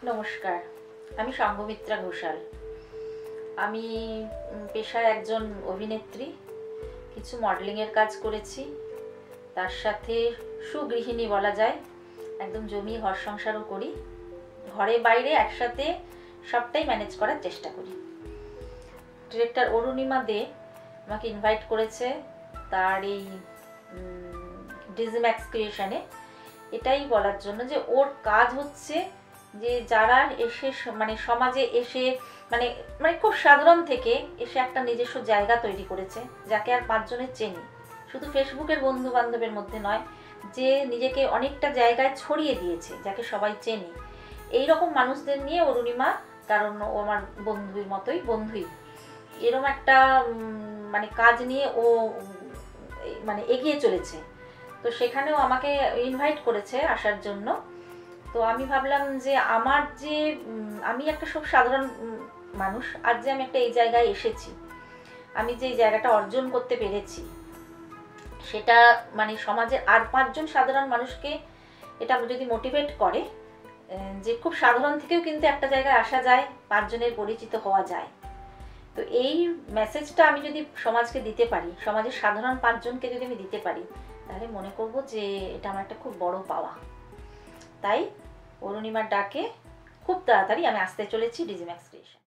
নমস্কার, আমি সংঘমিত্রা ঘোষাল। আমি পেশায় একজন অভিনেত্রী। কিছু মডেলিংয়ের কাজ করেছি, তার সাথে সুগৃহিণী বলা যায়। একদম জমিয়ে ঘর সংসারও করি, ঘরে বাইরে একসাথে সবটাই ম্যানেজ করার চেষ্টা করি। ডিরেক্টর অরুণিমা দে আমাকে ইনভাইট করেছে তার এই ডিজিম্যাক্স ক্রিয়েশনে, এটাই বলার জন্য যে ওর কাজ হচ্ছে যে যারা এসে মানে সমাজে এসে মানে মানে খুব সাধারণ থেকে এসে একটা নিজস্ব জায়গা তৈরি করেছে, যাকে আর পাঁচজনের চেনি, শুধু ফেসবুকের বন্ধু বান্ধবের মধ্যে নয়, যে নিজেকে অনেকটা জায়গায় ছড়িয়ে দিয়েছে, যাকে সবাই চেনি। এই রকম মানুষদের নিয়ে অরুণিমা, কারণ ও আমার বন্ধুর মতোই, বন্ধুই, এরকম একটা মানে কাজ নিয়ে ও মানে এগিয়ে চলেছে। তো সেখানেও আমাকে ইনভাইট করেছে আসার জন্য। তো আমি ভাবলাম যে আমার যে আমি একটা খুব সাধারণ মানুষ, আজ যে আমি একটা এই জায়গায় এসেছি, আমি যে এই জায়গাটা অর্জন করতে পেরেছি, সেটা মানে সমাজের আর পাঁচজন সাধারণ মানুষকে এটা যদি মোটিভেট করে যে খুব সাধারণ থেকেও কিন্তু একটা জায়গায় আসা যায়, পাঁচজনের পরিচিত হওয়া যায়। তো এই মেসেজটা আমি যদি সমাজকে দিতে পারি, সমাজের সাধারণ পাঁচজনকে যদি আমি দিতে পারি, তাহলে মনে করব যে এটা আমার একটা খুব বড় পাওয়া। তাই অরুণিমার ডাকে খুব তাড়াতাড়ি আমি আসতে চলেছি ডিজিম্যাক্স ক্রিয়েশন।